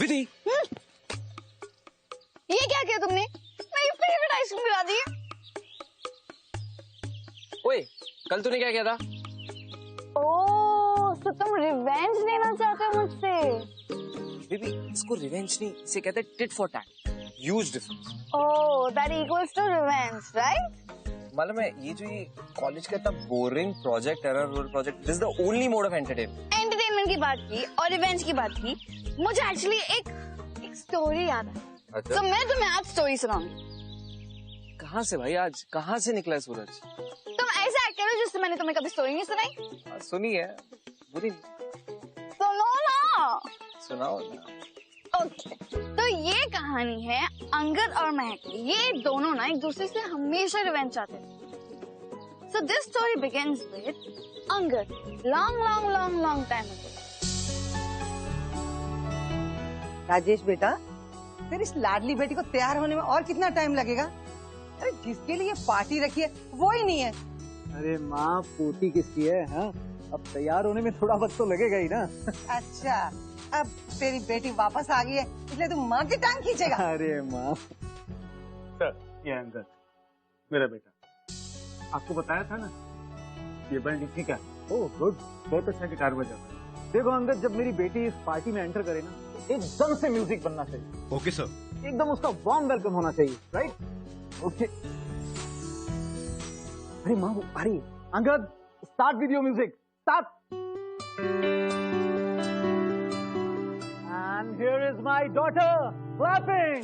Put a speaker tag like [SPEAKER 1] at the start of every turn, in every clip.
[SPEAKER 1] विधि,
[SPEAKER 2] ये क्या किया तुमने? मेरी फेवरेट आइसक्रीम गिरा दी।
[SPEAKER 1] ओए कल तूने क्या किया था?
[SPEAKER 2] ओह, तो तुम रिवेंज लेना चाहते हो मुझसे?
[SPEAKER 1] बेबी, इसको रिवेंज नहीं, इसे कहते हैं tit for tat. Huge difference.
[SPEAKER 2] Oh, that equals to revenge, right?
[SPEAKER 1] मालूम है ये जो ये कॉलेज का इतना बोरिंग प्रोजेक्ट है ना, role project, this is the only mode of entertainment.
[SPEAKER 2] Entertainment की बात की और रिवेंज की बात की, मुझे एक्चुअली एक स्टोरी याद है।
[SPEAKER 1] अच्छा?
[SPEAKER 2] तो मैं तुम्हें आज स्टोरी सुनाऊंगी।
[SPEAKER 1] कहाँ से भाई, आज कहाँ से निकला है सूरज?
[SPEAKER 2] तुम ऐसा एक्ट करो जिससे मैंने तुम्हें कभी स्टोरी नहीं सुनाई।
[SPEAKER 1] सुनी है, बुरी नहीं।
[SPEAKER 2] सुनो ना।
[SPEAKER 1] सुनाओ ना।
[SPEAKER 2] ओके, तो ये कहानी है अंगद और महक की। ये दोनों ना एक दूसरे से हमेशा रिवेंज चाहते थे। So this story begins with Angad long time ago.
[SPEAKER 3] Rajesh बेटा, तेरी इस लाडली बेटी को तैयार होने में और कितना टाइम लगेगा? अरे जिसके लिए पार्टी रखी है वो ही नहीं है।
[SPEAKER 4] अरे माँ, पोती किसकी है? हाँ, अब तैयार होने में थोड़ा वक्त तो लगेगा ही ना।
[SPEAKER 3] अच्छा, अब तेरी बेटी वापस आ गई है इसलिए तू माँ की टांग खींचेगा?
[SPEAKER 4] अरे माँ। सर, ये अंगद मेरा बेटा, आपको बताया था ना ये बैंड इसी का। ओह गुड, बहुत अच्छा गिटार बजाता है। देखो अंगद, जब मेरी बेटी इस पार्टी में एंटर करे ना, एकदम से म्यूजिक बनना चाहिए।
[SPEAKER 5] Okay sir.
[SPEAKER 4] एकदम उसका वार्म वेलकम होना चाहिए, राइट? ओके। अरे माँ वो आ रही है। Angad, start with your music, start. And here is my daughter clapping.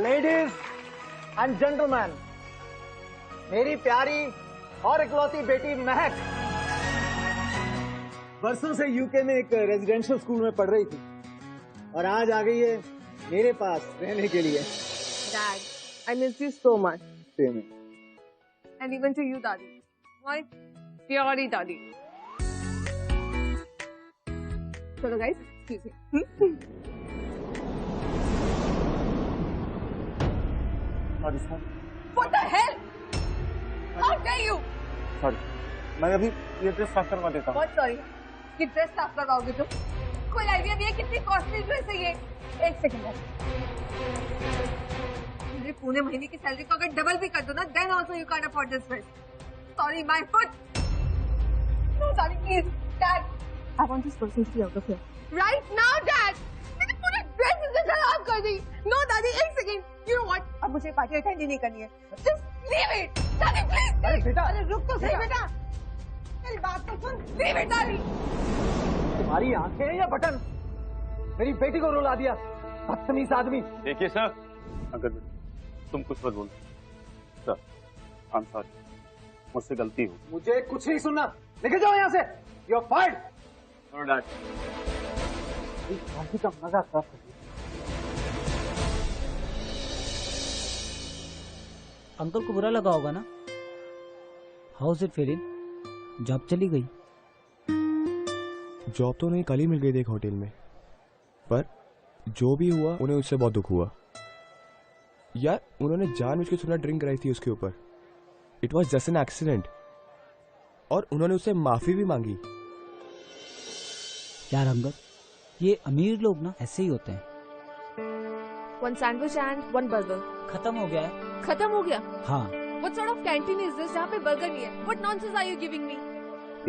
[SPEAKER 4] Ladies and gentlemen, मेरी प्यारी और इकलौती बेटी महक बरसों से यूके में एक रेजिडेंशियल स्कूल में पढ़ रही थी और आज आ गई है मेरे पास रहने के लिए।
[SPEAKER 6] Dad, I miss you so much.
[SPEAKER 4] Same.
[SPEAKER 6] And even to you, Daddy. My प्यारी दादी। चलो guys, excuse me.
[SPEAKER 4] Sorry, sir.
[SPEAKER 6] What the hell? How dare you?
[SPEAKER 4] Sorry. मैं अभी ये ड्रेस साफ करवा देता हूँ।
[SPEAKER 6] बहुत सॉरी। ये ड्रेस साफ करवाओगे तुम? कोई आइडिया भी है कितनी कॉस्टली ड्रेस है ये? एक सेकंड। मेरे पूरे महीने की सैलरी को अगर डबल भी कर दो ना, then also you can't afford this dress. Sorry, my foot. No, Daddy, please, Dad. I want this person to be out of here. Right now, Dad. मैंने पूरी ड्रेस इसे खराब कर दी। No, Daddy, एक सेकंड। You know what? अब मुझे party attend ही नहीं करनी है। Just leave it, Daddy, please.
[SPEAKER 4] अरे बेटा,
[SPEAKER 3] अरे रुक तो सही बेटा, मेरी बात तो सुन।
[SPEAKER 6] Leave it, Daddy.
[SPEAKER 4] तुम्हारी आंखें या बटन? मेरी बेटी को रुला दिया, बदतमीज आदमी।
[SPEAKER 5] देखिए सर, अगर तुम कुछ मत बोलो सर, आई एम सॉरी, मुझसे गलती हो।
[SPEAKER 4] मुझे कुछ नहीं सुनना, निकल जाओ यहाँ से। You are fired.
[SPEAKER 5] No dad.
[SPEAKER 4] इस पार्टी का मजा खराब कर दिया।
[SPEAKER 7] अंकल को बुरा लगा होगा ना? How is it feeling? Job चली गई?
[SPEAKER 8] जॉब तो उन्हें कल ही मिल गई थी एक होटल में, पर जो भी हुआ उन्हें उससे बहुत दुख हुआ यार। उन्होंने जानबूझ के थोड़ा ड्रिंक कराई थी उसके ऊपर। It was just an accident और उन्होंने उससे माफी भी मांगी।
[SPEAKER 7] यार अंकल, ये अमीर लोग ना ऐसे ही होते हैं।
[SPEAKER 6] One sandwich and one burger.
[SPEAKER 7] खत्म हो गया है।
[SPEAKER 6] खत्म हो गया?
[SPEAKER 7] हाँ।
[SPEAKER 6] What sort of canteen is this जहाँ पे बर्गर नहीं है? What nonsense are you giving me?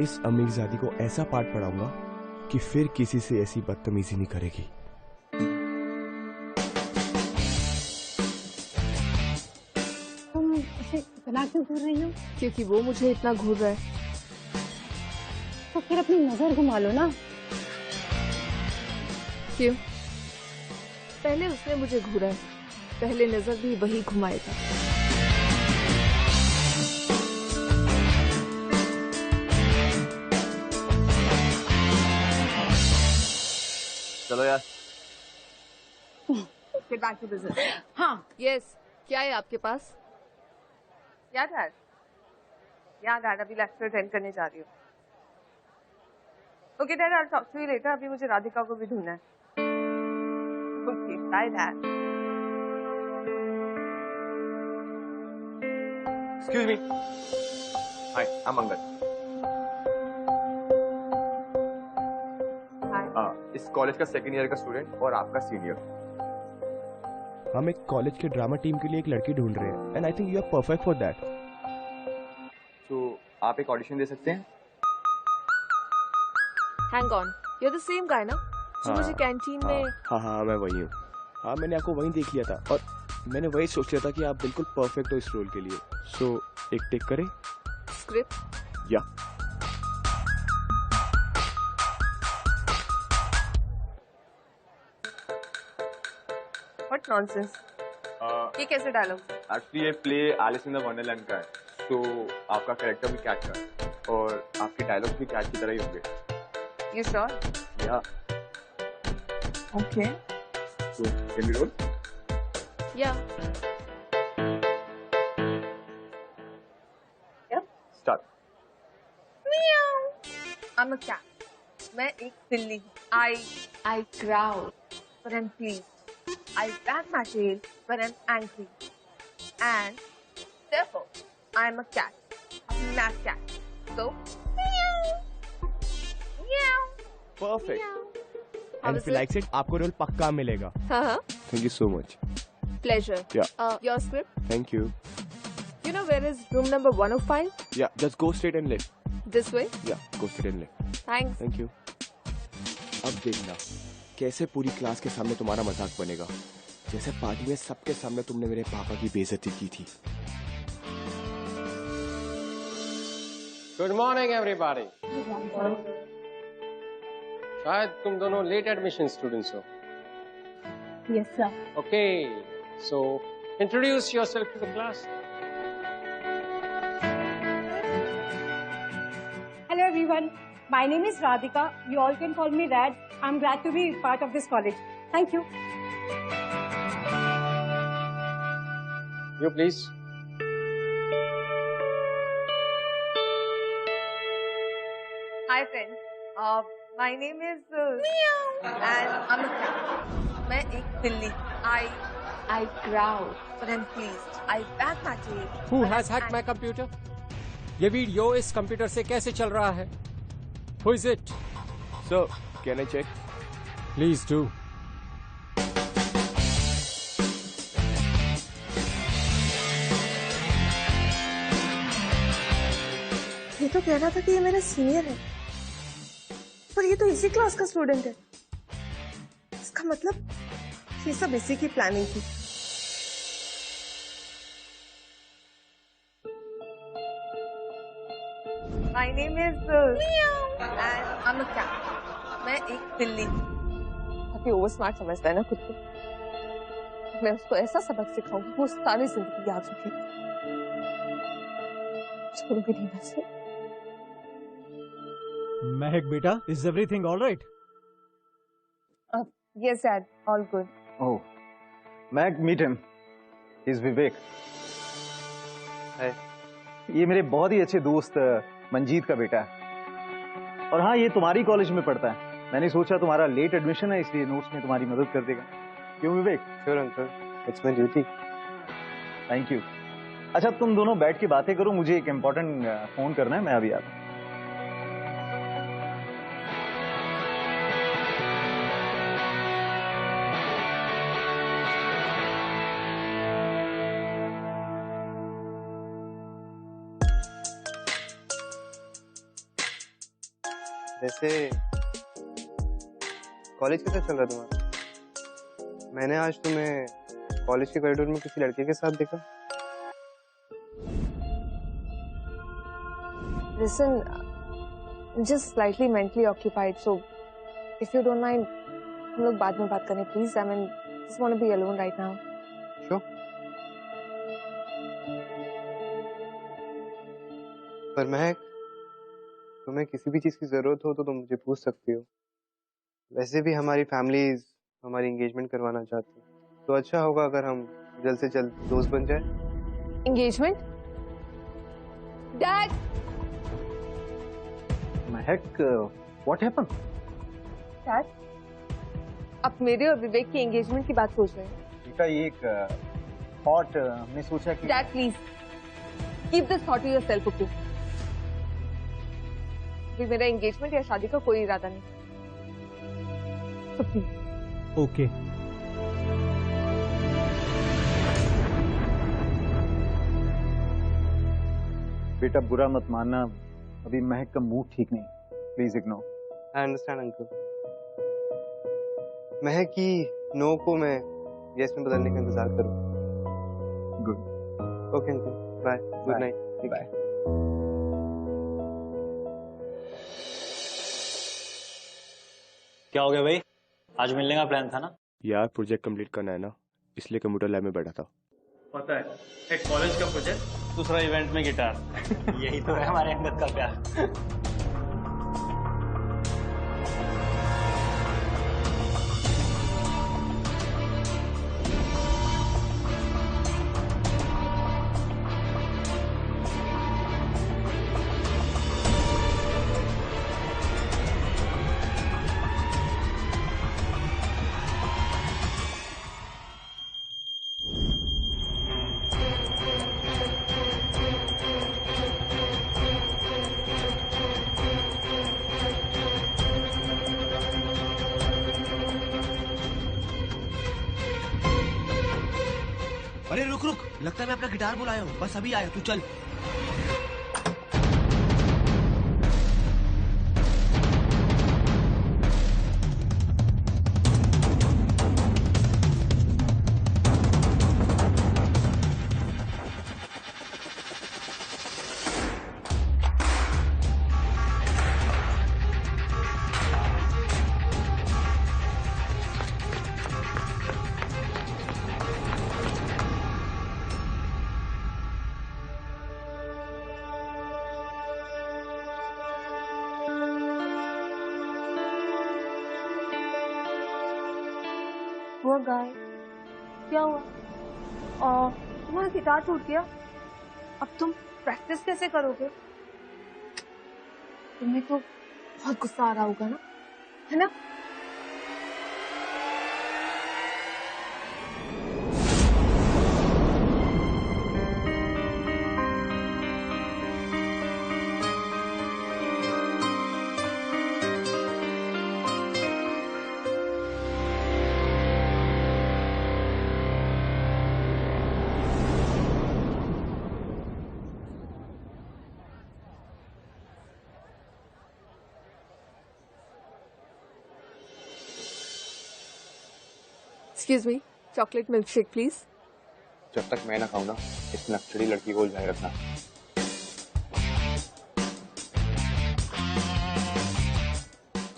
[SPEAKER 8] इस अमीरजादी को ऐसा पाठ पढ़ाऊंगा कि फिर किसी से ऐसी बदतमीजी नहीं करेगी।
[SPEAKER 2] तुम इसे इतना क्यों घूर रही हो?
[SPEAKER 6] क्योंकि वो मुझे इतना घूर रहा है।
[SPEAKER 2] तो फिर अपनी नजर घुमा लो ना।
[SPEAKER 6] क्यों? पहले उसने मुझे घूरा है, पहले नजर भी वही घुमाएगा।
[SPEAKER 1] चलो यार।
[SPEAKER 6] Get back to business.
[SPEAKER 2] हाँ,
[SPEAKER 6] Yes. क्या है आपके पास? क्या डैड? या डैड अभी लेक्चर अटेंड करने जा रही हूँ। Okay, Dad, I'll talk to you later. अभी मुझे राधिका को भी ढूंढना है. Okay, bye, Dad.
[SPEAKER 8] Excuse me. Hi, I'm Angad.
[SPEAKER 6] Hi.
[SPEAKER 8] इस कॉलेज का सेकंड ईयर का स्टूडेंट और आपका सीनियर. हम एक कॉलेज के ड्रामा टीम के लिए एक लड़की ढूंढ रहे हैं and I think you are perfect for that. तो आप एक ऑडिशन दे सकते हैं?
[SPEAKER 6] Hang on. You're the same guy, ना? जो मुझे कैंटीन में.
[SPEAKER 8] हाँ मैं वही हूँ. हाँ मैंने आपको वहीं देख लिया था और मैंने वही सोच लिया था कि आप बिल्कुल परफेक्ट हो इस रोल के लिए. सो एक टेक करें?
[SPEAKER 6] Script.
[SPEAKER 8] या.
[SPEAKER 6] What nonsense. ये कैसे डायलॉग?
[SPEAKER 8] एक्चुअली ये play Alice in the Wonderland का है. तो आपका कैरेक्टर भी कैच है और आपके डायलॉग भी कैच की तरह ही होंगे.
[SPEAKER 6] You sure?
[SPEAKER 8] या.
[SPEAKER 6] Okay.
[SPEAKER 8] So can we roll?
[SPEAKER 6] Yeah.
[SPEAKER 8] Start.
[SPEAKER 6] I'm a cat. मैं एक बिल्ली हूँ. I growl when I'm pleased. I wag my tail when I'm angry. And therefore, I'm a cat. A mad cat. So, meow.
[SPEAKER 8] Perfect.
[SPEAKER 6] How
[SPEAKER 8] And
[SPEAKER 6] is
[SPEAKER 8] if you
[SPEAKER 6] it?
[SPEAKER 8] likes it, आपको role पक्का मिलेगा.
[SPEAKER 6] Uh-huh.
[SPEAKER 8] Thank you so much.
[SPEAKER 6] Pleasure.
[SPEAKER 8] Yeah.
[SPEAKER 6] Your script?
[SPEAKER 8] Thank you.
[SPEAKER 6] You know where is room number 105?
[SPEAKER 8] Yeah, just go straight and left.
[SPEAKER 6] This way?
[SPEAKER 8] Yeah, go straight and left.
[SPEAKER 6] Thanks.
[SPEAKER 8] Thank you. अब देखना कैसे पूरी class के सामने तुम्हारा मजाक बनेगा, जैसे पार्टी में सबके सामने तुमने मेरे पापा की बेइज्जती की थी.
[SPEAKER 9] Good morning everybody. शायद तुम दोनों लेट एडमिशन स्टूडेंट्स हो.
[SPEAKER 2] Yes sir.
[SPEAKER 9] Okay, so introduce yourself to the class.
[SPEAKER 10] Hello everyone, my name is Radhika. You all can call me Rad. I'm glad to be part of this college. Thank you.
[SPEAKER 9] You please.
[SPEAKER 6] Hi friends. My name is and I'm a cat. मैं एक बिल्ली. I growl when I'm pleased. I wag my tail.
[SPEAKER 9] Who has hacked my computer? ये video इस computer से कैसे चल रहा है? Who is it?
[SPEAKER 8] Sir, can I check?
[SPEAKER 9] Please do.
[SPEAKER 6] ये तो कह रहा था कि ये मेरा सीनियर है, पर ये तो इसी क्लास का स्टूडेंट है. इसका मतलब ये सब इसी की प्लानिंग थी. My name is and I'm a cat. मैं एक बिल्ली हूँ. काफी ओवर स्मार्ट समझता है ना खुद को. मैं उसको ऐसा सबक सिखाऊंगी वो सारी जिंदगी याद रखेगी. छोड़ूंगी नहीं वैसे.
[SPEAKER 11] महक बेटा, is everything all right?
[SPEAKER 6] Yes, Dad. All good.
[SPEAKER 4] Oh, Meg, meet him. He's Vivek.
[SPEAKER 5] Hi.
[SPEAKER 4] ये मेरे बहुत ही अच्छे दोस्त मंजीत का बेटा है. और हाँ, ये तुम्हारी कॉलेज में पढ़ता है. मैंने सोचा तुम्हारा लेट एडमिशन है इसलिए नोट्स में तुम्हारी मदद कर देगा. क्यों विवेक?
[SPEAKER 5] Sure, uncle. It's my duty.
[SPEAKER 4] Thank you. अच्छा, तुम दोनों बैठ के बातें करो. मुझे एक इम्पोर्टेंट फोन करना है. मैं अभी आता हूँ.
[SPEAKER 5] वैसे कॉलेज कैसा चल रहा है तुम्हारा? मैंने आज तुम्हें कॉलेज के कॉरिडोर में किसी लड़के के साथ देखा.
[SPEAKER 6] Listen, just slightly mentally occupied, so if you don't mind, हम लोग बाद में बात करें, please. I mean, just want to be alone right now.
[SPEAKER 5] Sure. पर महक, तुम्हें किसी भी चीज की जरूरत हो तो तुम मुझे पूछ सकती हो. वैसे भी हमारी फैमिलीज हमारी एंगेजमेंट करवाना चाहती है, तो अच्छा होगा अगर हम जल्द से जल्द दोस्त बन जाए.
[SPEAKER 6] Engagement? Dad!
[SPEAKER 4] Mahak, what happened?
[SPEAKER 6] Dad, आप मेरे और विवेक की एंगेजमेंट की बात सोच रहे हैं?
[SPEAKER 4] बेटा ये एक थॉट हमने सोचा कि
[SPEAKER 6] dad please keep this thought to yourself, okay? भी मेरा एंगेजमेंट या शादी का कोई इरादा नहीं, तो प्लीज।
[SPEAKER 11] Okay.
[SPEAKER 4] बेटा बुरा मत मानना, अभी महक का मूड ठीक नहीं, please ignore.
[SPEAKER 5] I understand uncle. महक की नो को मैं यस में बदलने का इंतजार करूँ।
[SPEAKER 4] Good.
[SPEAKER 5] Okay uncle, bye, good night.
[SPEAKER 4] Bye.
[SPEAKER 12] क्या हो गया भाई? आज मिलने का प्लान था ना?
[SPEAKER 8] यार प्रोजेक्ट कंप्लीट करना है ना, इसलिए कंप्यूटर लैब में बैठा था।
[SPEAKER 12] पता है, एक कॉलेज का प्रोजेक्ट, दूसरा इवेंट में गिटार। यही तो है हमारे अंगद का प्यार।
[SPEAKER 13] अरे रुक रुक, लगता है मैं अपना गिटार बुलाया हूँ, बस अभी आया, तू चल।
[SPEAKER 6] हुआ गाय, क्या हुआ? तुम्हारा गिटार टूट गया, अब तुम प्रैक्टिस कैसे करोगे? तुम्हें तो बहुत गुस्सा आ रहा होगा ना, है ना? Excuse me, chocolate milkshake, please.
[SPEAKER 8] जब तक मैं ना खाऊं ना, इस नक्सली लड़की को उलझाए रखना।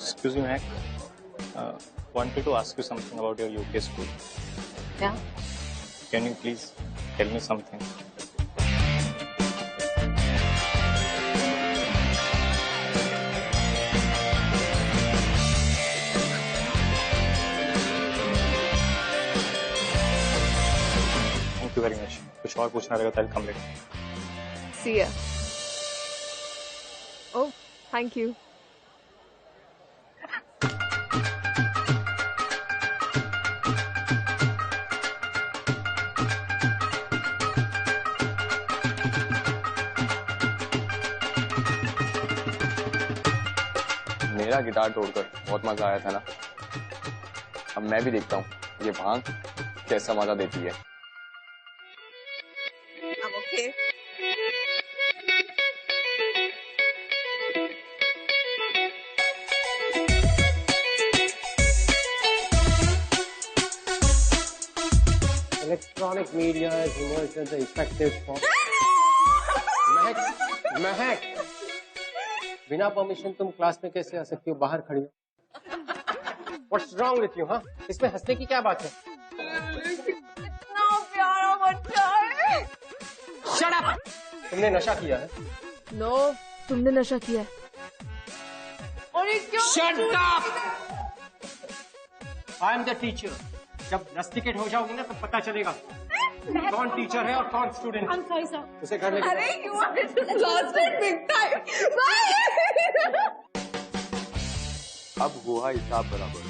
[SPEAKER 12] Excuse me, Mac. Wanted to ask you something about your UK school.
[SPEAKER 6] Yeah.
[SPEAKER 12] Can you please tell me something? Thank you very much. कुछ और पूछना रहेगा तो come later.
[SPEAKER 6] See ya. Oh, thank you.
[SPEAKER 8] मेरा गिटार तोड़कर बहुत मजा आया था ना, अब मैं भी देखता हूँ ये भांग कैसा मजा देती है।
[SPEAKER 6] I'm okay.
[SPEAKER 9] Electronic media has emerged as the effective form. महक, बिना परमिशन तुम क्लास में कैसे आ सकती हो? बाहर खड़ी हो। What's wrong with you, हाँ? इसमें हंसने की क्या बात है?
[SPEAKER 6] कितना प्यारा बच्चा है।
[SPEAKER 9] Shut up! तुमने नशा किया है?
[SPEAKER 6] No, तुमने नशा किया है। और ये क्यों?
[SPEAKER 9] Shut up! I am the teacher. जब रस्टिकेट हो जाओगी ना तो पता चलेगा कौन टीचर है और कौन स्टूडेंट।
[SPEAKER 10] I'm sorry, sir.
[SPEAKER 9] उसे घर लेके
[SPEAKER 6] अरे you are lost it big time. Bye.
[SPEAKER 8] अब हुआ हिसाब बराबर।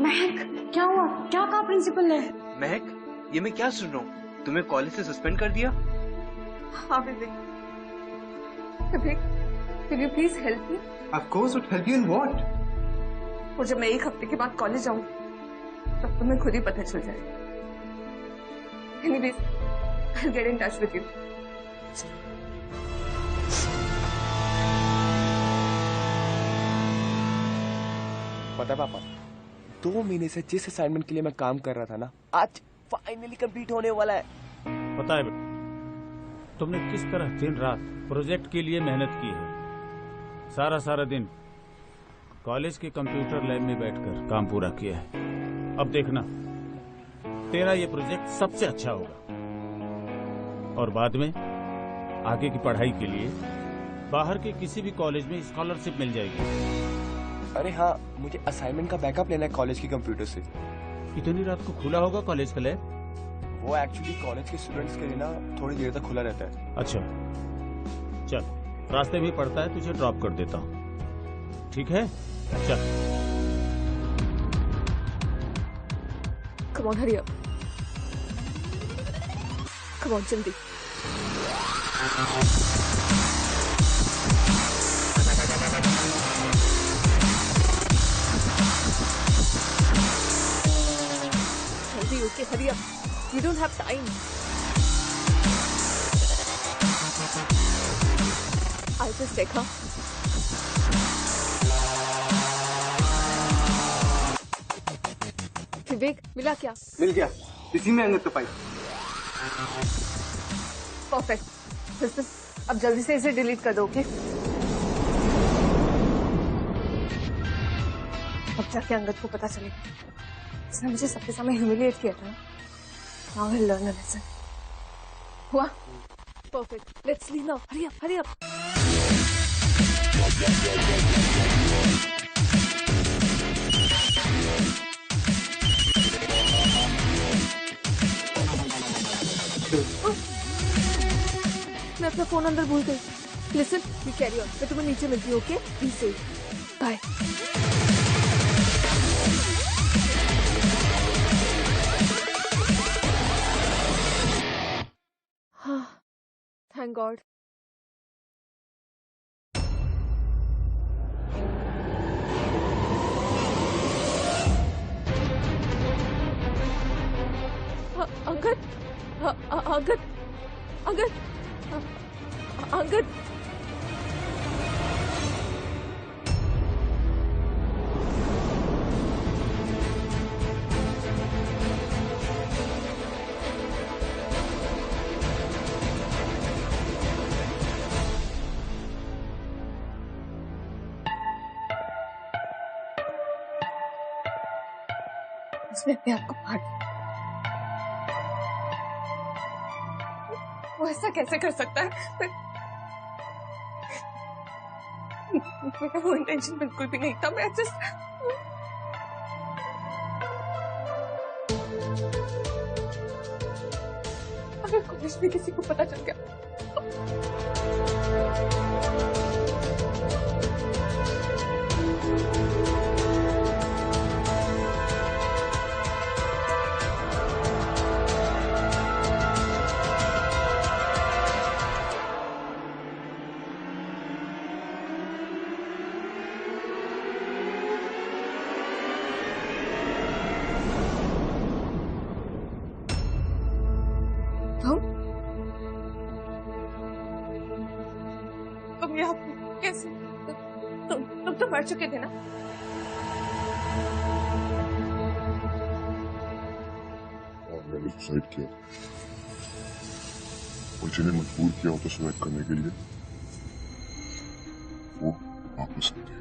[SPEAKER 10] महक, क्या हुआ? क्या कहा प्रिंसिपल ने?
[SPEAKER 5] महक, ये मैं क्या सुन रहा हूँ? तुम्हें कॉलेज से सस्पेंड कर दिया?
[SPEAKER 6] हाँ विवेक, will you please help me?
[SPEAKER 5] Of course, would help you in what?
[SPEAKER 6] और जब मैं 1 हफ्ते के बाद कॉलेज जाऊँ तब तुम्हें खुद ही पता चल जाएगा। Anyways, I'll get in touch with you.
[SPEAKER 8] पता है पापा, 2 महीने से जिस असाइनमेंट के लिए मैं काम कर रहा था ना, आज फाइनली कंप्लीट होने वाला है।
[SPEAKER 14] पता है तुमने किस तरह दिन रात प्रोजेक्ट के लिए मेहनत की है। सारा दिन कॉलेज के कंप्यूटर लैब में बैठकर काम पूरा किया है। अब देखना, तेरा ये प्रोजेक्ट सबसे अच्छा होगा और बाद में आगे की पढ़ाई के लिए बाहर के किसी भी कॉलेज में स्कॉलरशिप मिल जाएगी।
[SPEAKER 8] अरे हाँ, मुझे असाइनमेंट का बैकअप लेना है कॉलेज की कंप्यूटर से।
[SPEAKER 14] इतनी रात को खुला होगा कॉलेज का लैब?
[SPEAKER 8] वो एक्चुअली कॉलेज के स्टूडेंट्स के लिए ना थोड़ी देर तक खुला रहता है।
[SPEAKER 14] अच्छा, चल रास्ते में पड़ता है, तुझे ड्रॉप कर देता हूँ, ठीक है? चल।
[SPEAKER 6] Come on, hurry up. Come on, जल्दी। जल्दी, okay, hurry up. We don't have time. I'll just check, huh? विवेक, मिला क्या?
[SPEAKER 5] मिल गया, इसी में अंगद तो पाई।
[SPEAKER 6] परफेक्ट। लिसन, अब जल्दी से इसे डिलीट कर दो, ओके? अब जाके अंगद को पता चलेगा इसने मुझे सबके सामने ह्यूमिलिएट किया था। Now he'll learn a lesson. हुआ? Perfect. Let's leave now. Hurry up, hurry up. मैं अपना फोन अंदर भूल गई। लिसन, यू कैरी ऑन, मैं तुम्हें नीचे मिलती हूँ, ओके? Be safe, bye. हाँ, थैंक गॉड। अंगद, अंगद, अंगद, अंगद। उसने अपने आप को मार दिया। वो ऐसा कैसे कर सकता है? मेरा वो इंटेंशन बिल्कुल भी नहीं था। मैं जस्ट अगर कॉलेज में किसी को पता चल गया तुम यहाँ कैसे? तुम तो मर चुके थे ना?
[SPEAKER 15] और मैंने सुसाइड किया और जिन्हें मजबूर किया होता सुसाइड करने के लिए वो वापस आ गए।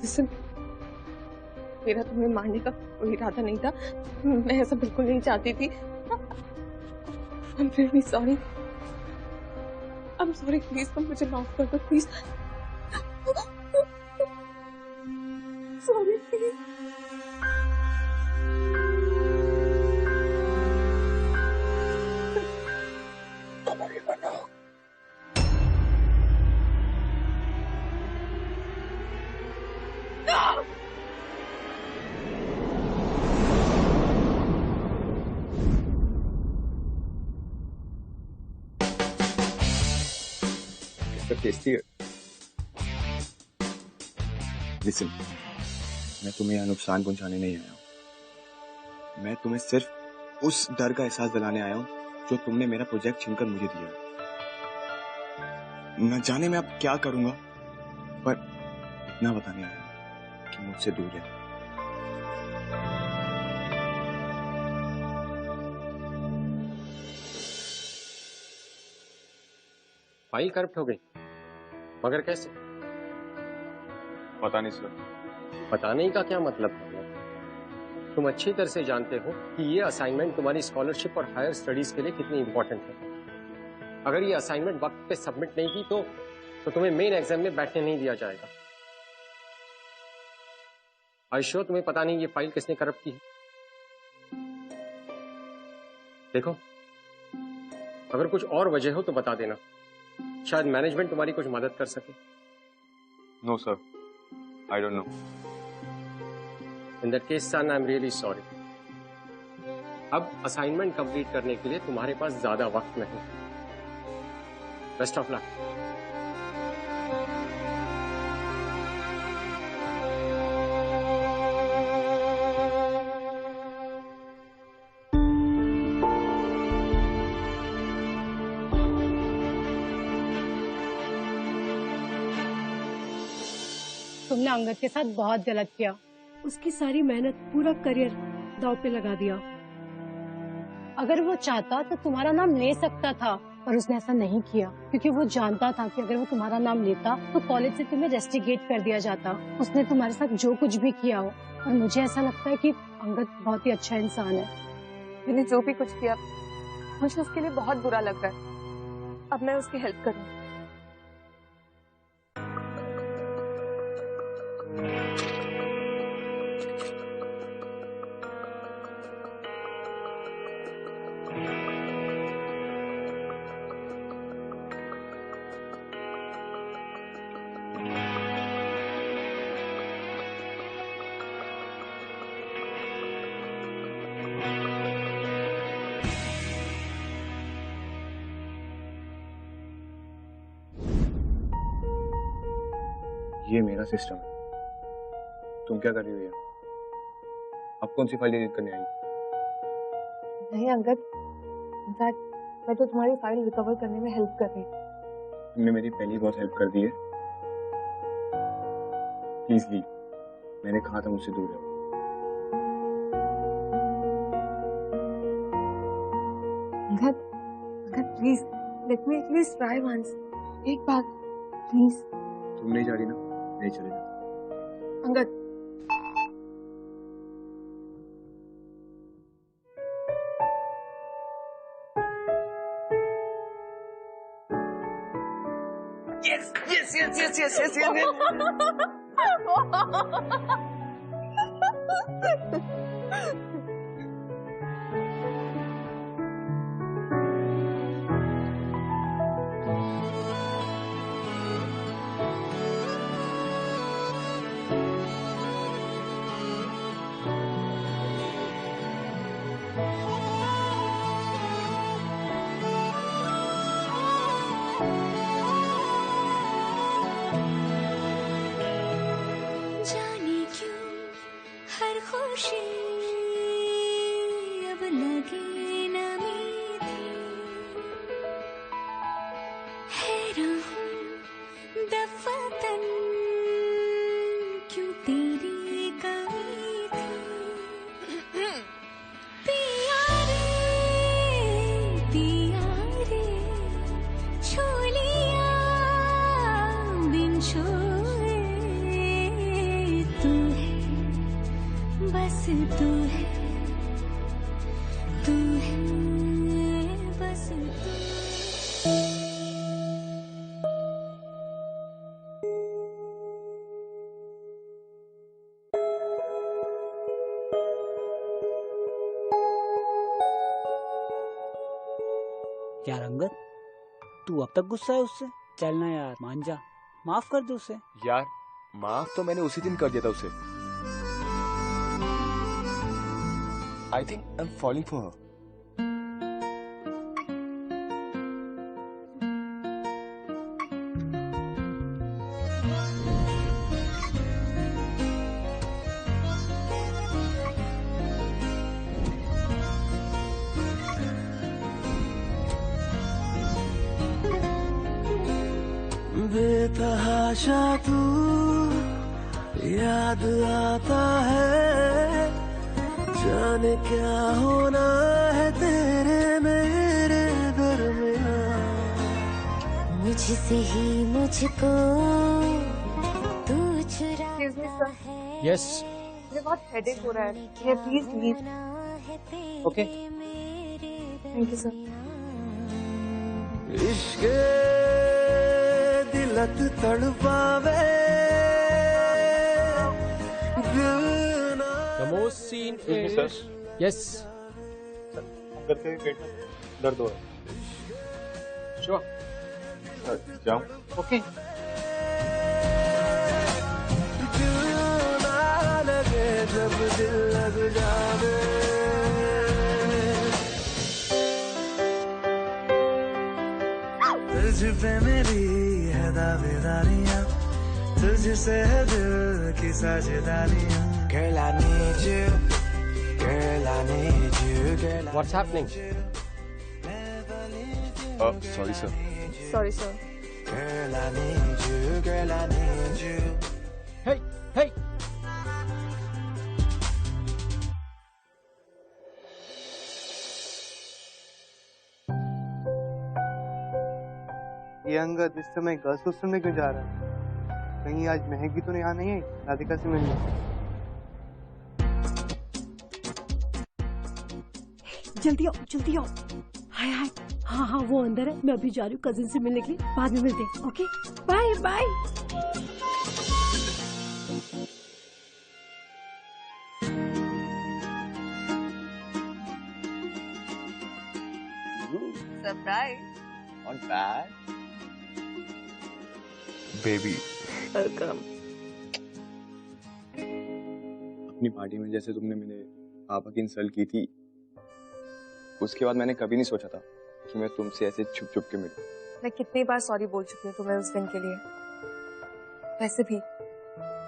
[SPEAKER 6] Listen, मेरा तुम्हें मारने का कोई इरादा नहीं था। मैं ऐसा बिल्कुल नहीं चाहती थी। I'm really sorry. I'm sorry. Please तुम मुझे माफ कर दो, प्लीज। Sorry please.
[SPEAKER 1] टेस्टी है। लिसन, मैं तुम्हें यहाँ नुकसान पहुंचाने नहीं आया हूँ। मैं तुम्हें सिर्फ उस डर का एहसास दिलाने आया हूँ जो तुमने मेरा प्रोजेक्ट छीनकर मुझे दिया। न जाने मैं अब क्या करूंगा, पर इतना बताने आया हूँ कि मुझसे दूर है।
[SPEAKER 9] फाइल करप्ट हो गई, मगर कैसे?
[SPEAKER 1] पता नहीं सर।
[SPEAKER 9] पता नहीं का क्या मतलब है? तुम अच्छी तरह से जानते हो कि ये असाइनमेंट तुम्हारी स्कॉलरशिप और हायर स्टडीज के लिए कितनी इंपॉर्टेंट है। अगर ये असाइनमेंट वक्त पे सबमिट नहीं की तो तुम्हें मेन एग्जाम में बैठने नहीं दिया जाएगा। आई श्योर तुम्हें पता नहीं ये फाइल किसने करप्ट की है। देखो, अगर कुछ और वजह हो तो बता देना, शायद मैनेजमेंट तुम्हारी कुछ मदद कर सके।
[SPEAKER 1] No sir, I don't know.
[SPEAKER 9] In that case son, I am really sorry. अब असाइनमेंट कंप्लीट करने के लिए तुम्हारे पास ज्यादा वक्त नहीं। Best of luck.
[SPEAKER 10] तुमने अंगद के साथ बहुत गलत किया। उसकी सारी मेहनत, पूरा करियर दांव पे लगा दिया। अगर वो चाहता तो तुम्हारा नाम ले सकता था, पर उसने ऐसा नहीं किया क्योंकि वो जानता था कि अगर वो तुम्हारा नाम लेता तो कॉलेज से तुम्हें रेस्टिगेट कर दिया जाता। उसने तुम्हारे साथ जो कुछ भी किया हो, और मुझे ऐसा लगता है कि अंगद बहुत ही अच्छा इंसान है।
[SPEAKER 6] मैंने जो भी कुछ किया मुझे उसके लिए बहुत बुरा लग रहा है। अब मैं उसकी हेल्प करूंगी।
[SPEAKER 1] ये मेरा सिस्टम है। तुम क्या कर रही हो यहाँ? अब कौन सी फाइल एडिट करने आई?
[SPEAKER 6] नहीं अंगद, इनफैक्ट मैं तो तुम्हारी फाइल रिकवर करने में हेल्प कर रही हूँ।
[SPEAKER 1] तुमने मेरी पहली बहुत हेल्प कर दी है। Please leave. मैंने कहा था मुझसे दूर रहो।
[SPEAKER 6] Angad please let me at least try once. एक बार प्लीज।
[SPEAKER 1] तुम नहीं जा रही ना? नहीं चलेगा।
[SPEAKER 6] Angad
[SPEAKER 1] yes yes yes yes yes yes yes, yes.
[SPEAKER 16] जाने क्यों हर खुशी अब लगे न मीठी। हैरान हूँ दफातन क्यों तेरी कमी थी। पिया रे छू लिया बिन छुए। तू है बस तू है बस तू।
[SPEAKER 7] यार अंगद, तू अब तक गुस्सा है उससे? चलना यार, मान जा, माफ कर दे उसे।
[SPEAKER 8] यार माफ तो मैंने उसी दिन कर दिया था उसे। I think I am falling for her.
[SPEAKER 17] बेतहाशा तू याद आता है, जाने क्या होना है तेरे मेरे दरमियां।
[SPEAKER 16] मुझसे ही मुझको तू चुरा है।
[SPEAKER 6] यस, मुझे बहुत हेडेक हो रहा है। Please leave.
[SPEAKER 12] Okay,
[SPEAKER 6] thank you sir.
[SPEAKER 17] इश्क दिलत तड़पावे
[SPEAKER 9] The most scene
[SPEAKER 12] Excuse me,
[SPEAKER 9] is... Yes.
[SPEAKER 12] Angad के पेट में दर्द हो रहा है।
[SPEAKER 9] Sure.
[SPEAKER 12] जाऊं?
[SPEAKER 9] Okay.
[SPEAKER 17] लगे जब दिल लग जावे, तुझ पे मेरी है दावेदारियां, तुझसे है दिल की साझेदारियां। Girl, I need you. Girl, I need you. Girl,
[SPEAKER 9] What's happening?
[SPEAKER 8] Sorry sir.
[SPEAKER 6] Sorry sir.
[SPEAKER 17] Girl, I need you. Girl, I need you.
[SPEAKER 9] Hey, hey.
[SPEAKER 5] ये अंगद इस समय गर्ल्स हॉस्टल में क्यों जा रहा है? कहीं आज महक भी तो यहाँ नहीं आई राधिका से मिलने?
[SPEAKER 10] जल्दी आओ, जल्दी आओ। हाय हाय, हाँ हाँ वो अंदर है, मैं अभी जा रही हूँ कजिन से मिलने के लिए, बाद में मिलते हैं। Okay bye bye.
[SPEAKER 6] Surprise.
[SPEAKER 1] Not bad.
[SPEAKER 8] Baby.
[SPEAKER 6] Welcome.
[SPEAKER 1] अपनी पार्टी में जैसे तुमने मेरे पापा की इंसल्ट की थी, उसके बाद मैंने कभी नहीं सोचा था कि मैं तुमसे ऐसे छुप छुप के मिलूं।
[SPEAKER 6] मैं कितनी बार सॉरी बोल चुकी हूँ तुम्हें उस दिन के लिए। वैसे भी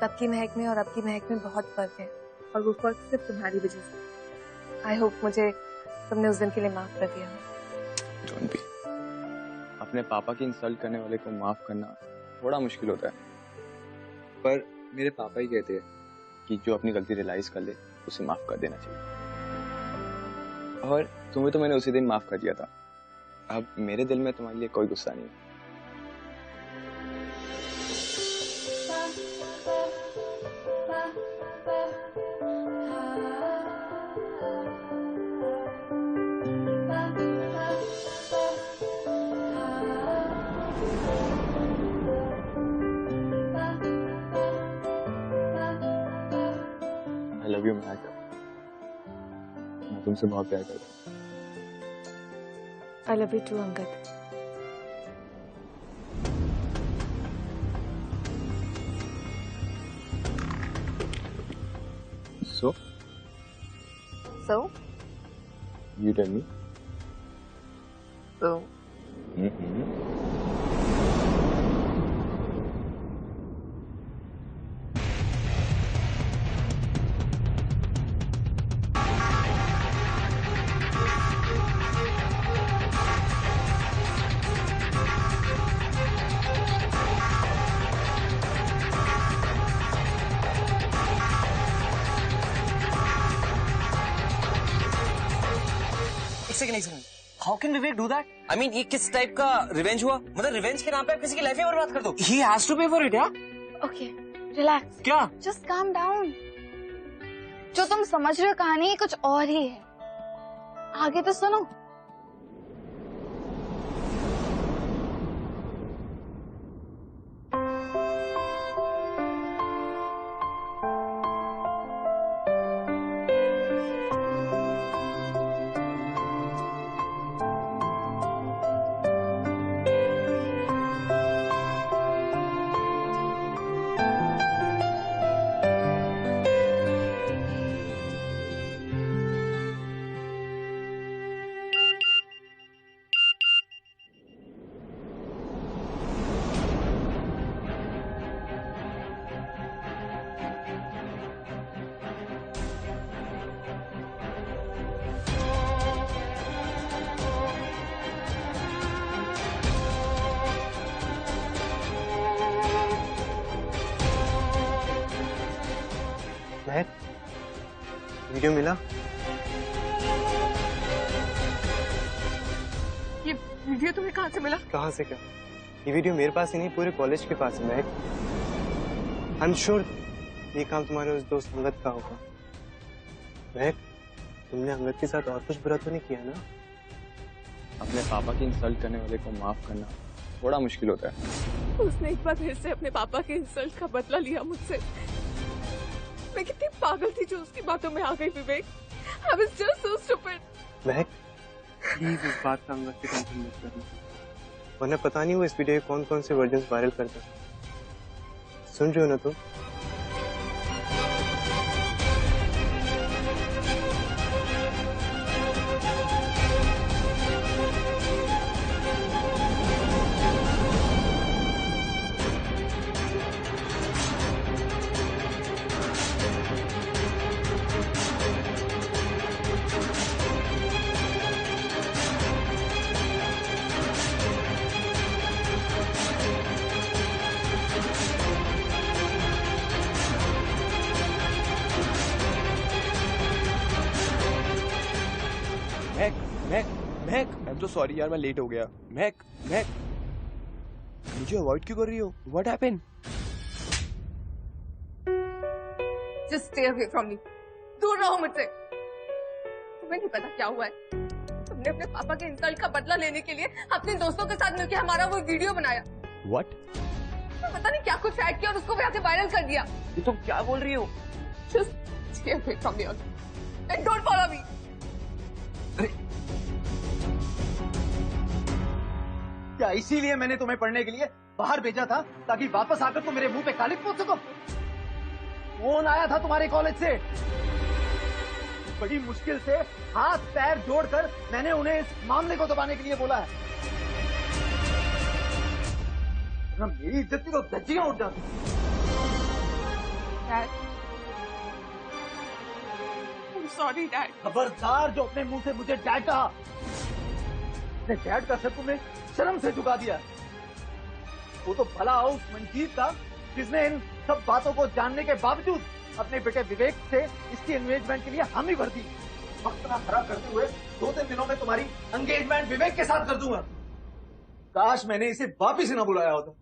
[SPEAKER 6] तब की महक में और अब की महक में बहुत फर्क है, और वो फर्क सिर्फ तुम्हारी वजह से। आई होप मुझे तुमने उस दिन के लिए माफ कर दिया।
[SPEAKER 1] Don't be. अपने पापा की इंसल्ट करने वाले को माफ करना थोड़ा मुश्किल होता है, पर मेरे पापा ही कहते हैं कि जो अपनी गलती रियलाइज कर ले उसे माफ कर देना चाहिए। और तुम्हें तो मैंने उसी दिन माफ कर दिया था। अब मेरे दिल में तुम्हारे लिए कोई गुस्सा नहीं है। I love you, महक। मैं तुमसे बहुत प्यार करता हूँ।
[SPEAKER 6] I love you too, Angad.
[SPEAKER 1] So?
[SPEAKER 6] So?
[SPEAKER 1] You tell me.
[SPEAKER 6] So?
[SPEAKER 13] एक second, how can Vivek do that? I mean ये किस टाइप का रिवेंज हुआ? मतलब रिवेंज के नाम पे आप किसी की लाइफ ही बर्बाद कर दो? ही हैज टू पे फॉर इट। यार
[SPEAKER 2] ओके, रिलैक्स।
[SPEAKER 13] क्या?
[SPEAKER 2] Just calm down. जो तुम समझ रहे हो कहानी कुछ और ही है, आगे तो सुनो।
[SPEAKER 5] वीडियो मिला?
[SPEAKER 6] ये वीडियो तुम्हें कहाँ से मिला?
[SPEAKER 5] कहाँ से क्या? ये वीडियो मेरे पास ही नहीं, पूरे कॉलेज के पास है। आई एम श्योर ये काम तुम्हारे उस दोस्त अंगद का होगा। महक, तुमने अंगद के साथ और कुछ बुरा तो नहीं किया ना?
[SPEAKER 1] अपने पापा की इंसल्ट करने वाले को माफ करना थोड़ा मुश्किल होता है।
[SPEAKER 6] उसने एक बार फिर से अपने पापा के इंसल्ट का बदला लिया मुझसे। मैं कितनी पागल थी जो उसकी बातों में आ गई विवेक। I was just so stupid.
[SPEAKER 5] Mahak, please इस बात का अंगद से टेंशन मत करना, वरना पता नहीं वो इस वीडियो के कौन कौन से वर्जन वायरल करता है। सुन रहे हो ना तुम?
[SPEAKER 8] महक, आई एम तो सॉरी यार, मैं लेट हो गया। महक, मुझे अवॉइड क्यों कर रही हो? What happened?
[SPEAKER 6] Just stay away from me. दूर रहो मुझसे। तुम्हें नहीं पता क्या हुआ है। तुमने अपने पापा के इंसल्ट का बदला लेने के लिए अपने दोस्तों के साथ मिलकर हमारा वो वीडियो बनाया।
[SPEAKER 8] What?
[SPEAKER 6] पता नहीं क्या कुछ ऐड किया और उसको भी आके वायरल कर दिया।
[SPEAKER 8] ये तुम क्या बोल रही हो?
[SPEAKER 6] Just stay away from me and don't follow me.
[SPEAKER 4] क्या इसीलिए मैंने तुम्हें पढ़ने के लिए बाहर भेजा था, ताकि वापस आकर तुम मेरे मुंह पे कालिक पोत सको? फोन आया था तुम्हारे कॉलेज से, बड़ी मुश्किल से हाथ पैर जोड़कर मैंने उन्हें इस मामले को दबाने के लिए बोला है। मेरी इज्जत की तो धज्जियां उठ जाती।
[SPEAKER 6] Sorry dad.
[SPEAKER 4] खबरदार जो अपने मुंह से मुझे डैड कहा। अपने डैड का सर तुमने शर्म से झुका दिया। वो तो भला हो उस मंजीत का जिसने इन सब बातों को जानने के बावजूद अपने बेटे विवेक से इसकी एंगेजमेंट के लिए हामी भर दी। वक्त ना खराब करते हुए 2-3 दिनों में तुम्हारी एंगेजमेंट विवेक के साथ कर दूंगा। काश मैंने इसे वापिस ही ना बुलाया होता।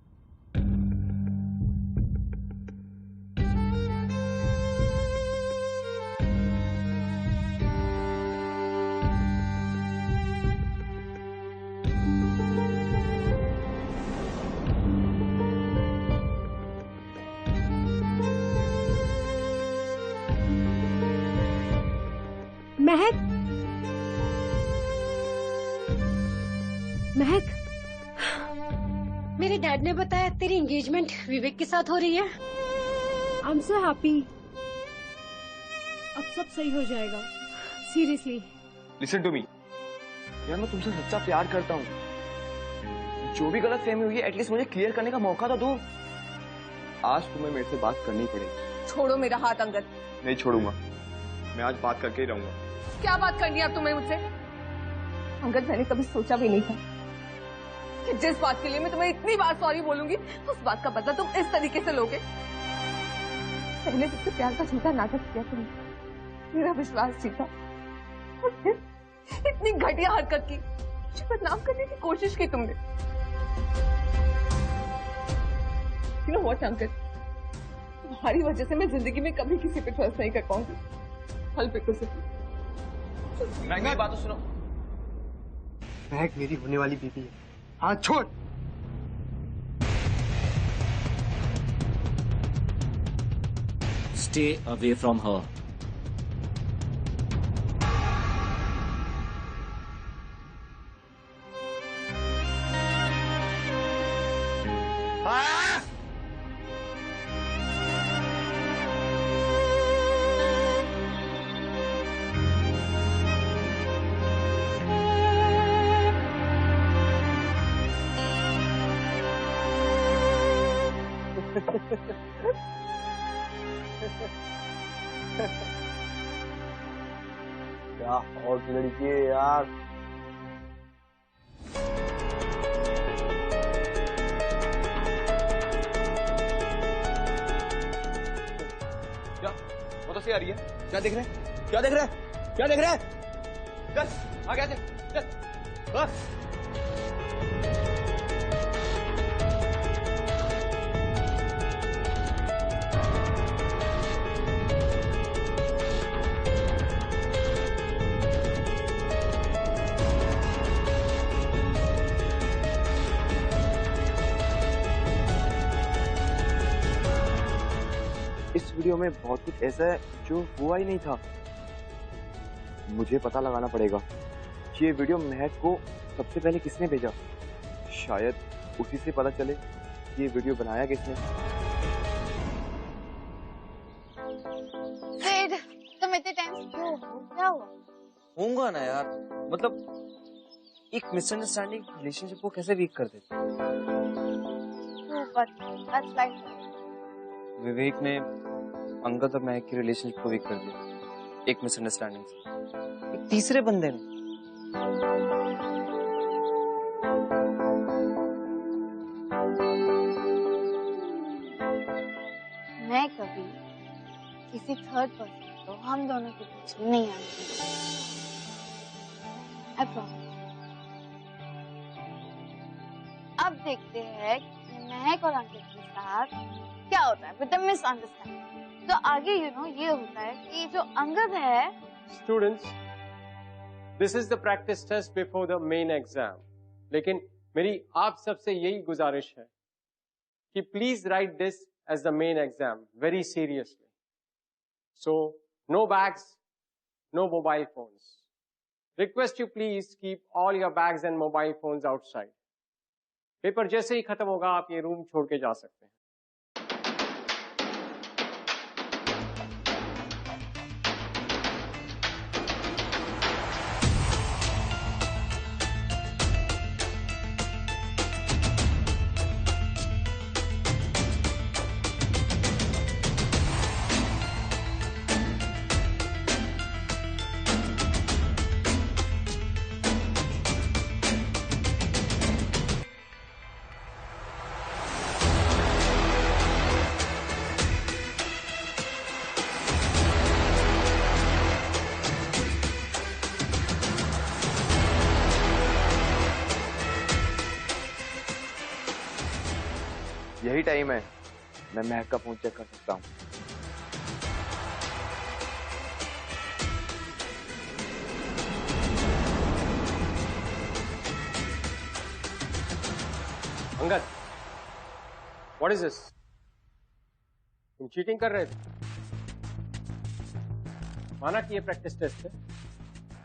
[SPEAKER 10] महक, मेरे डैड ने बताया तेरी एंगेजमेंट विवेक के साथ हो रही है। I am so happy. अब सब सही हो जाएगा, सीरियसली।
[SPEAKER 1] लिसन टू मी यार, मैं तुमसे सच्चा प्यार करता हूँ। जो भी गलत फहमी हुई है एटलीस्ट मुझे क्लियर करने का मौका तो दो। आज तुम्हें मेरे से बात करनी पड़ेगी।
[SPEAKER 6] छोड़ो मेरा हाथ अंगद।
[SPEAKER 1] नहीं छोड़ूंगा, मैं आज बात करके ही रहूंगा।
[SPEAKER 6] क्या बात करनी है अब तुम्हें मुझसे? अंगद, मैंने कभी सोचा भी नहीं था कि जिस बात के लिए मैं तुम्हें इतनी बार सॉरी बोलूंगी उस बात का बदला तुम इस तरीके से लोगे। पहले मुझसे प्यार का झूठा नाटक किया तुमने, मेरा विश्वास जीता, और फिर इतनी घटिया हरकत की, मुझे बदनाम करने की कोशिश की तुमने। You know what, अंकल, तुम्हारी वजह से मैं जिंदगी में कभी किसी पे ट्रस्ट नहीं कर पाऊंगी। All because of you.
[SPEAKER 1] मेरी बात तो सुनो।
[SPEAKER 5] महक मेरी होने वाली बीवी है, हाथ छोड़।
[SPEAKER 13] Stay away from her.
[SPEAKER 1] क्या हॉट लड़की है यार। क्या वो तो सही आ रही है, क्या देख रहे हैं? क्या देख रहा है? क्या देख रहा है? चल आगे चल, चल बस। इस वीडियो में बहुत कुछ ऐसा है जो हुआ ही नहीं था। मुझे पता लगाना पड़ेगा कि ये वीडियो महक को सबसे पहले किसने भेजा। शायद उसी से पता चले कि ये वीडियो बनाया किसने।
[SPEAKER 2] फिर तुम इतने टाइम से क्यों हो? क्या हुआ?
[SPEAKER 13] होऊंगा ना यार, मतलब एक मिसअंडरस्टैंडिंग रिलेशनशिप को कैसे वीक कर देती। विवेक ने अंगद और महक की रिलेशनशिप को वीक कर दिया एक मिसअंडरस्टैंडिंग से, एक तीसरे बंदे ने।
[SPEAKER 2] मैं कभी किसी थर्ड पर्सन को हम दोनों के बीच में नहीं आने दूंगी। I promise। अब देखते हैं कि महक और अंकित के साथ क्या होता है विद द मिसअंडरस्टैंडिंग। तो आगे ये होता है कि जो अंगद है।
[SPEAKER 9] Students, this is the practice test before the main exam. लेकिन मेरी आप सबसे यही गुजारिश है कि please write this as the main exam very seriously. So no bags, no mobile phones. Request you please keep all your bags and mobile phones outside. Paper जैसे ही खत्म होगा आप ये रूम छोड़ के जा सकते हैं।
[SPEAKER 1] यही टाइम है, मैं महक का फोन चेक कर सकता हूँ।
[SPEAKER 9] Angad, what is this? तुम चीटिंग कर रहे थे? माना कि ये प्रैक्टिस टेस्ट है,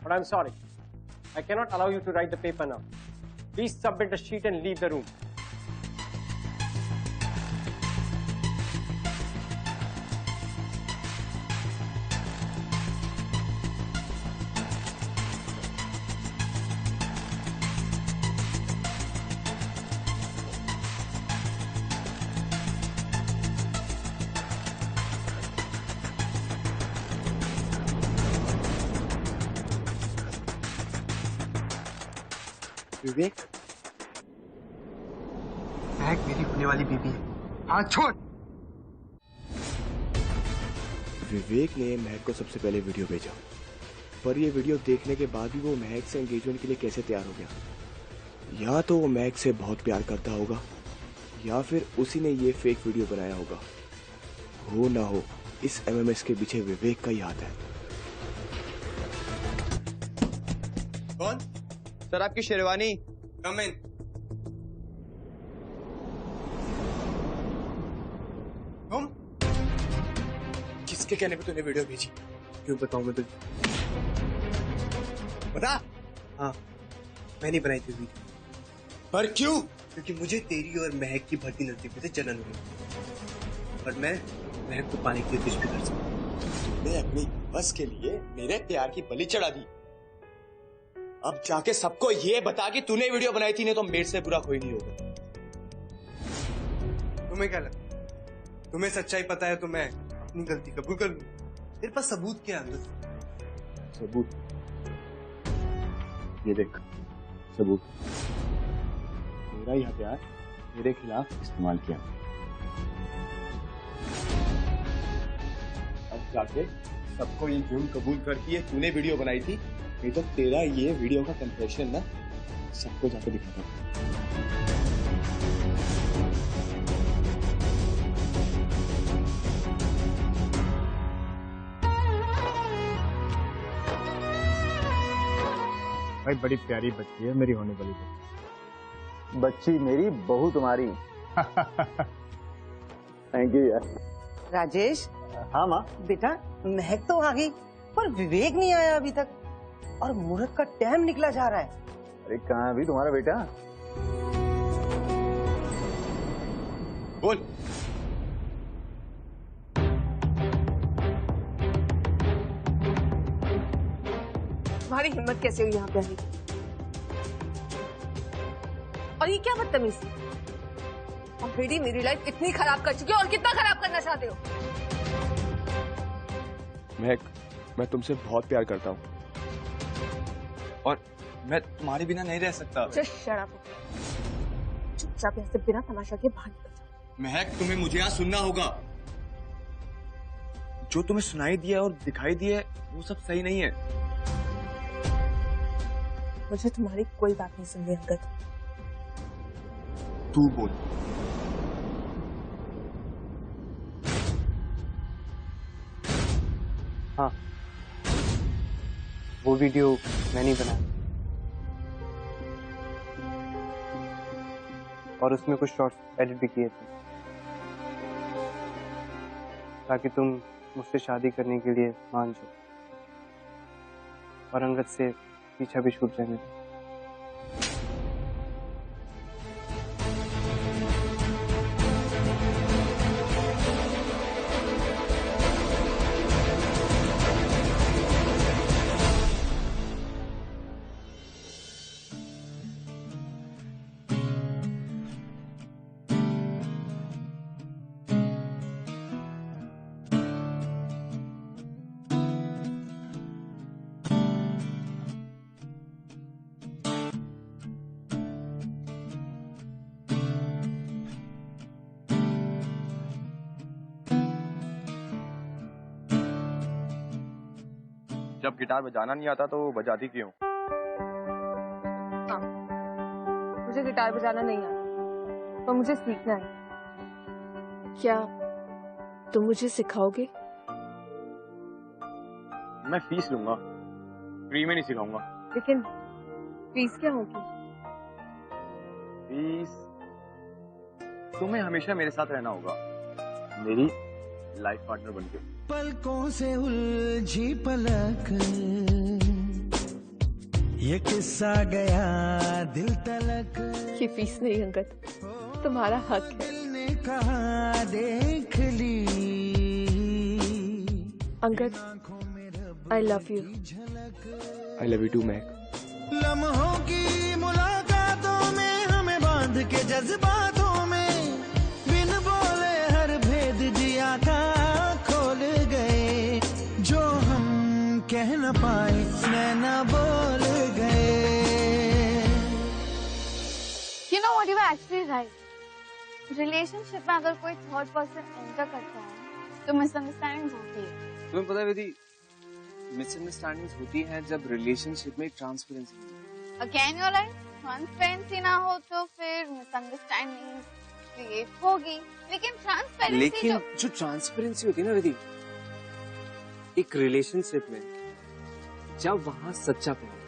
[SPEAKER 9] but I am sorry, I can not allow you to write the paper now. Please submit the sheet and leave the room.
[SPEAKER 5] Vivek, Mehak मेरी होने वाली बीबी है। हाँ छोड़।
[SPEAKER 8] विवेक ने महक को सबसे पहले वीडियो भेजा, पर ये वीडियो देखने के बाद भी वो महक से एंगेजमेंट के लिए कैसे तैयार हो गया। या तो वो महक से बहुत प्यार करता होगा, या फिर उसी ने ये फेक वीडियो बनाया होगा। हो ना हो, इस एमएमएस के पीछे विवेक का ही हाथ है।
[SPEAKER 5] कौन?
[SPEAKER 1] सर आपकी शेरवानी।
[SPEAKER 5] कम इन। तुम? किसके कहने पे तूने वीडियो भेजी? क्यों बताऊं मैं तुझे? बता। हाँ, मैंने बनाई थी वीडियो। पर क्यों? क्योंकि मुझे तेरी और महक की भर्ती नजदीक से जलन हुई, और मैं महक को पाने के लिए कुछ भी कर सकता।
[SPEAKER 8] तूने अपनी बस के लिए मेरे प्यार की बलि चढ़ा दी। अब जाके सबको ये बता कि तूने वीडियो बनाई थी, नहीं तो मेरे से बुरा कोई नहीं होगा।
[SPEAKER 5] तुम्हें क्या लगता है? तुम्हें सच्चाई पता है तो मैं अपनी गलती कबूल कर लूं। तेरे पास सबूत क्या है?
[SPEAKER 1] सबूत? ये देख सबूत। मेरा यह प्यार मेरे खिलाफ इस्तेमाल किया। अब जाके सबको ये जुर्म कबूल करती है, तूने वीडियो बनाई थी, नहीं तो तेरा ये वीडियो का कंफेशन ना सबको जाके दिखाता।
[SPEAKER 4] भाई बड़ी प्यारी बच्ची है मेरी होने वाली बच्ची मेरी, बहू तुम्हारी। थैंक यू यार।
[SPEAKER 3] राजेश।
[SPEAKER 4] हाँ माँ।
[SPEAKER 3] बेटा महक तो आ गई पर विवेक नहीं आया अभी तक, और मुहूर्त का टाइम निकला जा रहा है।
[SPEAKER 4] अरे कहाँ अभी तुम्हारा बेटा?
[SPEAKER 1] बोल।
[SPEAKER 6] तुम्हारी हिम्मत कैसे हुई यहाँ पे आने की? और ये क्या बदतमीजी? ऑलरेडी मेरी लाइफ इतनी खराब कर चुकी हो और कितना खराब करना चाहते हो?
[SPEAKER 1] महक, मैं तुमसे बहुत प्यार करता हूँ और मैं तुम्हारे बिना नहीं रह सकता।
[SPEAKER 6] Just shut up. चुपचाप यहाँ से बिना तमाशा के बाहर निकल जाओ।
[SPEAKER 1] महक, तुम्हें मुझे यहाँ सुनना होगा। जो तुम्हें सुनाई दिया और दिखाई दिया है वो सब सही नहीं है।
[SPEAKER 6] मुझे तुम्हारी कोई बात नहीं सुननी अंगद।
[SPEAKER 1] तू बोल।
[SPEAKER 5] हाँ, वो वीडियो मैंने बनाया और उसमें कुछ शॉर्ट्स एडिट भी किए थे ताकि तुम मुझसे शादी करने के लिए मान जाओ और अंगद से पीछा भी छूट जाने दो।
[SPEAKER 1] जब गिटार बजाना नहीं आता तो बजाती क्यों?
[SPEAKER 6] हाँ, मुझे गिटार बजाना नहीं आता, तो मुझे सीखना है। क्या तुम मुझे सिखाओगे?
[SPEAKER 1] मैं फीस लूंगा, फ्री में नहीं सिखाऊंगा।
[SPEAKER 6] लेकिन फीस क्या होगी?
[SPEAKER 1] फीस तुम्हें हमेशा मेरे साथ रहना होगा, मेरी लाइफ पार्टनर बनके।
[SPEAKER 17] पलकों से उलझी पलक, ये किस्सा गया दिल तलक।
[SPEAKER 6] ये फीस नहीं अंगद, तुम्हारा हक है।
[SPEAKER 17] ने कहा देख ली
[SPEAKER 6] Angad, I love you.
[SPEAKER 1] I love you too, महक।
[SPEAKER 17] लम्हों की मुलाकातों में हमें बांध के जज्बातों में, बिन बोले हर भेद जिया का खोल गए, जो हम कह न पाए नैना बोल गए।
[SPEAKER 2] You know what, you were actually right. Relationship में अगर कोई थर्ड पर्सन एंटर करता है तो मिसअंडरस्टैंडिंग होती है।
[SPEAKER 1] तुम्हें पता है विधि, मिसअंडरस्टैंडिंग्स होती हैं जब रिलेशनशिप में ट्रांसपेरेंसी नहीं है।
[SPEAKER 2] Again you are right, transparency ना हो तो फिर मिसअंडरस्टैंडिंग क्रिएट होगी। लेकिन
[SPEAKER 13] जो ट्रांसपेरेंसी होती है ना विधि, एक रिलेशनशिप में जब वहां सच्चा प्यार,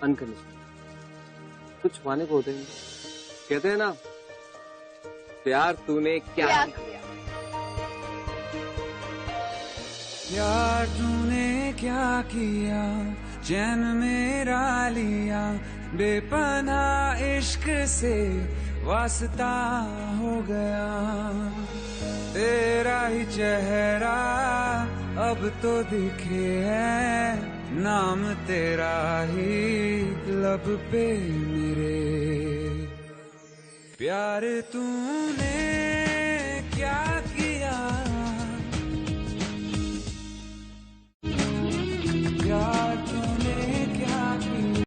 [SPEAKER 13] अनकंडीशनल, कुछ माने को होते हैं, कहते हैं ना, प्यार तूने क्या किया।
[SPEAKER 17] प्यार तूने क्या किया, चैन मेरा लिया, बेपनाह इश्क से वास्ता हो गया, तेरा ही चेहरा अब तो दिखे है, नाम तेरा ही लब पे मेरे, प्यार तूने